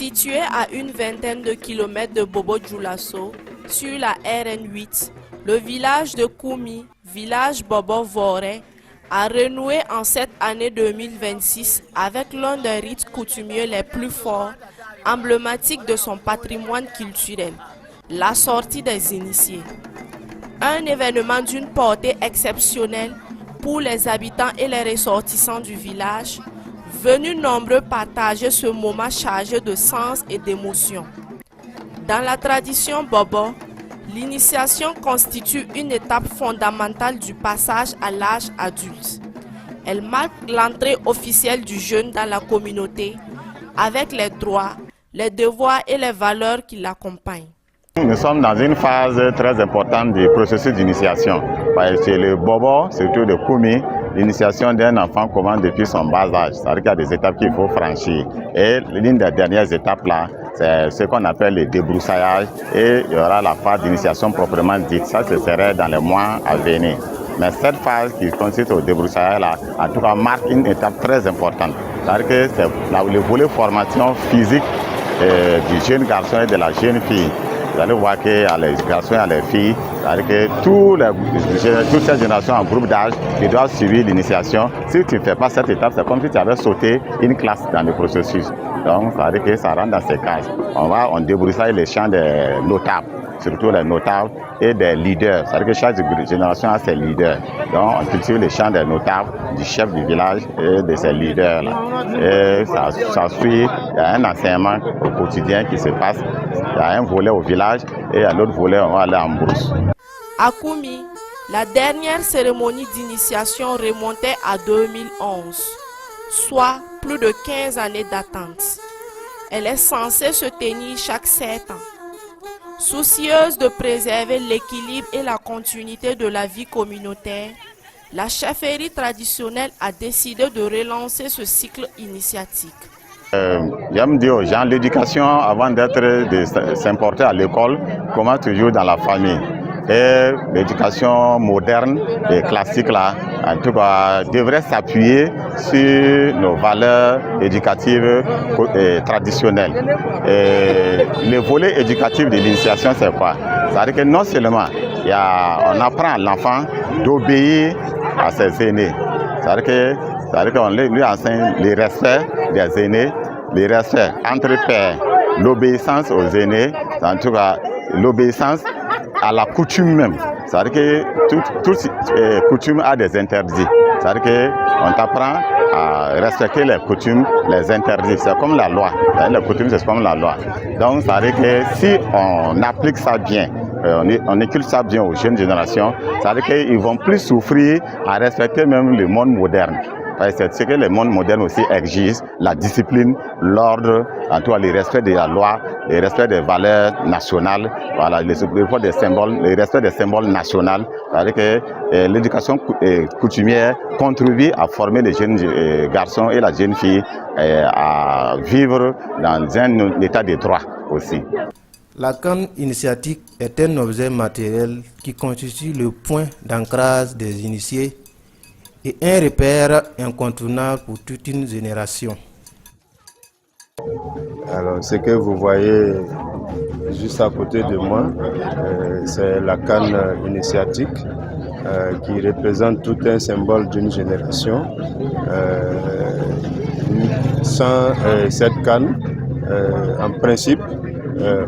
Situé à une vingtaine de kilomètres de Bobo-Dioulasso, sur la RN8, le village de Koumi, village Bobo-Voré, a renoué en cette année 2026 avec l'un des rites coutumiers les plus forts, emblématiques de son patrimoine culturel, la sortie des initiés. Un événement d'une portée exceptionnelle pour les habitants et les ressortissants du village, venus nombreux partager ce moment chargé de sens et d'émotion. Dans la tradition Bobo, l'initiation constitue une étape fondamentale du passage à l'âge adulte. Elle marque l'entrée officielle du jeune dans la communauté, avec les droits, les devoirs et les valeurs qui l'accompagnent. Nous sommes dans une phase très importante du processus d'initiation. Chez le Bobo, surtout de Koumi, l'initiation d'un enfant commence depuis son bas âge. C'est-à-dire qu'il y a des étapes qu'il faut franchir. Et l'une des dernières étapes là, c'est ce qu'on appelle le débroussaillage. Et il y aura la phase d'initiation proprement dite. Ça, ce serait dans les mois à venir. Mais cette phase qui consiste au débroussaillage là, en tout cas, marque une étape très importante. C'est-à-dire que c'est le volet formation physique du jeune garçon et de la jeune fille. Vous allez voir qu'il y a les garçons et les filles, c'est-à-dire que toute cette génération en groupe d'âge qui doivent suivre l'initiation. Si tu ne fais pas cette étape, c'est comme si tu avais sauté une classe dans le processus. Donc, ça veut dire que ça rentre dans ces cases. On débroussaille les champs des notables, surtout les notables et des leaders. C'est-à-dire que chaque génération a ses leaders. Donc, on cultive les champs des notables, du chef du village et de ses leaders-là. Et ça suit, il y a un enseignement au quotidien qui se passe. Il y a un volet au village et à l'autre volet, on va aller en brousse. À Koumi, la dernière cérémonie d'initiation remontait à 2011, soit plus de 15 années d'attente. Elle est censée se tenir chaque 7 ans. Soucieuse de préserver l'équilibre et la continuité de la vie communautaire, la chefferie traditionnelle a décidé de relancer ce cycle initiatique. J'aime dire aux gens, l'éducation, avant de s'importer à l'école, commence toujours dans la famille. Et l'éducation moderne et classique, là, en tout cas, devrait s'appuyer sur nos valeurs éducatives et traditionnelles. Et le volet éducatif de l'initiation, c'est quoi? C'est-à-dire que non seulement on apprend à l'enfant d'obéir à ses aînés. C'est-à-dire qu'on lui enseigne le respect des aînés, le respect entre pairs, l'obéissance aux aînés, en tout cas l'obéissance à la coutume même. C'est-à-dire que toute coutume a des interdits. C'est-à-dire qu'on t'apprend à respecter les coutumes, les interdits. C'est comme la loi. Les coutumes, c'est comme la loi. Donc, c'est-à-dire que si on applique ça bien, on inculque ça bien aux jeunes générations, c'est-à-dire qu'ils ne vont plus souffrir à respecter même le monde moderne. C'est ce que le monde moderne aussi exige, la discipline, l'ordre, en tout cas le respect de la loi, le respect des valeurs nationales, voilà, le respect des symboles nationaux. C'est-à-dire que l'éducation coutumière contribue à former les jeunes garçons et la jeune fille à vivre dans un état de droit aussi. La canne initiatique est un objet matériel qui constitue le point d'ancrage des initiés et un repère incontournable pour toute une génération. Alors, ce que vous voyez juste à côté de moi, c'est la canne initiatique qui représente tout un symbole d'une génération. Sans cette canne, en principe,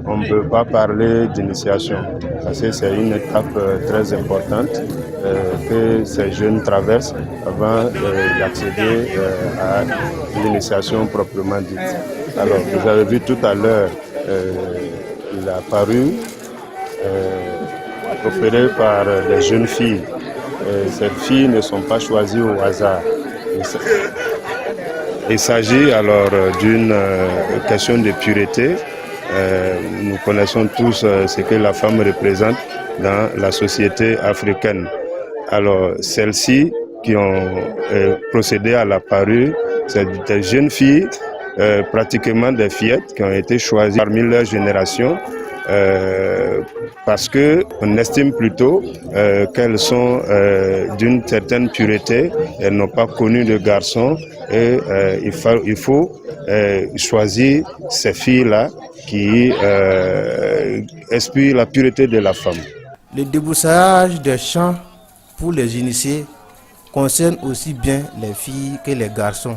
on ne peut pas parler d'initiation, parce que c'est une étape très importante que ces jeunes traversent avant d'accéder à l'initiation proprement dite. Alors, vous avez vu tout à l'heure la parure opérée par des jeunes filles. Ces filles ne sont pas choisies au hasard. Il s'agit alors d'une question de pureté. Nous connaissons tous ce que la femme représente dans la société africaine. Alors, celles-ci qui ont procédé à la parure, c'est des jeunes filles, pratiquement des fillettes, qui ont été choisies parmi leur génération parce qu'on estime plutôt qu'elles sont d'une certaine pureté, elles n'ont pas connu de garçons et il faut choisir ces filles-là qui inspirent la pureté de la femme. Le débroussaillage des champs pour les initiés concerne aussi bien les filles que les garçons.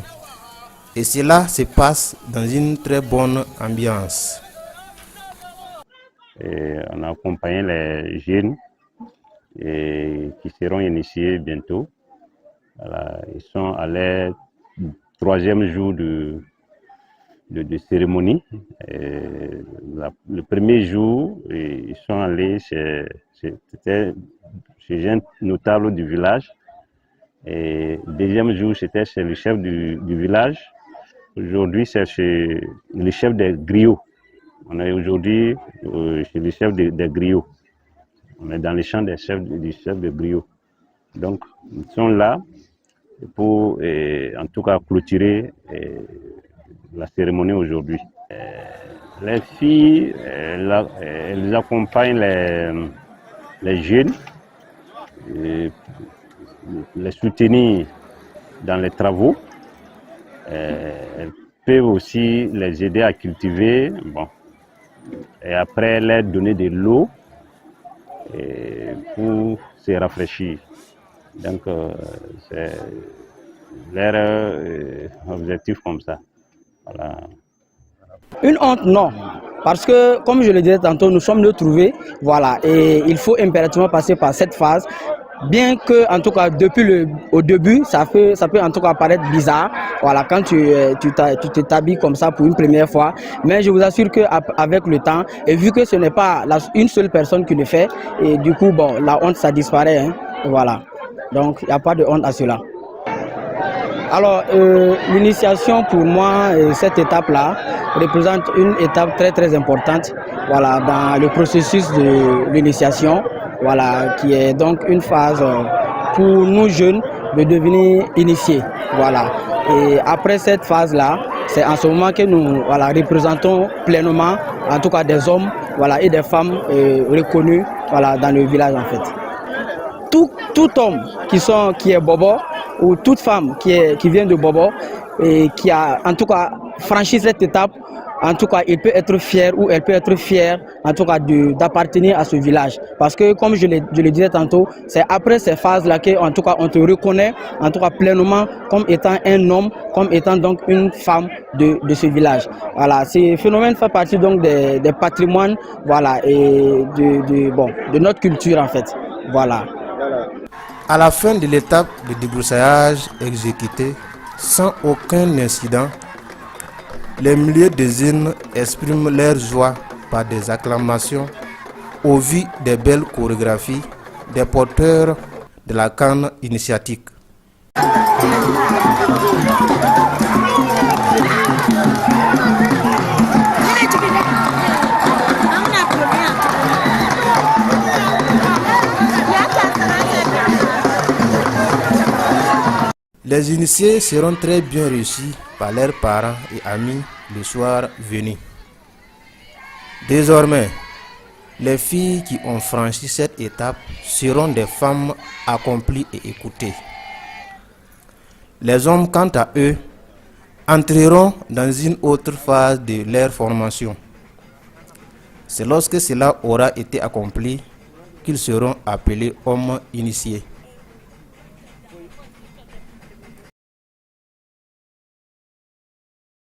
Et cela se passe dans une très bonne ambiance. Et on a accompagné les jeunes qui seront initiés bientôt. Voilà, ils sont à leur 3e jour de cérémonie. Le premier jour, ils sont allés chez un notable du village. Et le 2e jour, c'était chez le chef du village. Aujourd'hui, c'est chez le chef des griots. On est aujourd'hui chez le chef des griots. On est dans les champs du chef des griots. Donc, ils sont là pour, en tout cas, clôturer la cérémonie aujourd'hui. Les filles, elles accompagnent les jeunes, les soutenir dans les travaux. Elles peuvent aussi les aider à cultiver, bon, et après leur donner de l'eau pour se rafraîchir. Donc c'est leur objectif comme ça. Voilà. Une honte, non. Parce que, comme je le disais tantôt, nous sommes retrouvés, voilà, et il faut impérativement passer par cette phase. Bien que, en tout cas, au début, ça peut en tout cas paraître bizarre, voilà, quand tu t'habilles comme ça pour une première fois. Mais je vous assure qu'avec le temps, et vu que ce n'est pas une seule personne qui le fait, et du coup, bon, la honte, ça disparaît, hein, voilà. Donc, il n'y a pas de honte à cela. Alors, l'initiation, pour moi, cette étape-là, représente une étape très très importante, voilà, dans le processus de l'initiation. Voilà, qui est donc une phase pour nous jeunes de devenir initiés. Voilà. Et après cette phase-là, c'est en ce moment que nous, voilà, représentons pleinement, en tout cas des hommes, voilà, et des femmes reconnus, voilà, dans le village en fait. Tout homme qui est bobo ou toute femme qui vient de bobo et qui a en tout cas franchi cette étape, en tout cas, il peut être fier ou elle peut être fière, en tout cas, d'appartenir à ce village. Parce que, comme je le disais tantôt, c'est après ces phases-là qu'en tout cas, on te reconnaît, en tout cas, pleinement comme étant un homme, comme étant donc une femme de ce village. Voilà, ce phénomène fait partie donc des patrimoines, voilà, et de notre culture en fait. Voilà. À la fin de l'étape de débroussaillage exécutée, sans aucun incident, les milliers de jeunes expriment leur joie par des acclamations au vu des belles chorégraphies des porteurs de la canne initiatique. Les initiés seront très bien reçus par leurs parents et amis le soir venu. Désormais, les filles qui ont franchi cette étape seront des femmes accomplies et écoutées. Les hommes, quant à eux, entreront dans une autre phase de leur formation. C'est lorsque cela aura été accompli qu'ils seront appelés hommes initiés.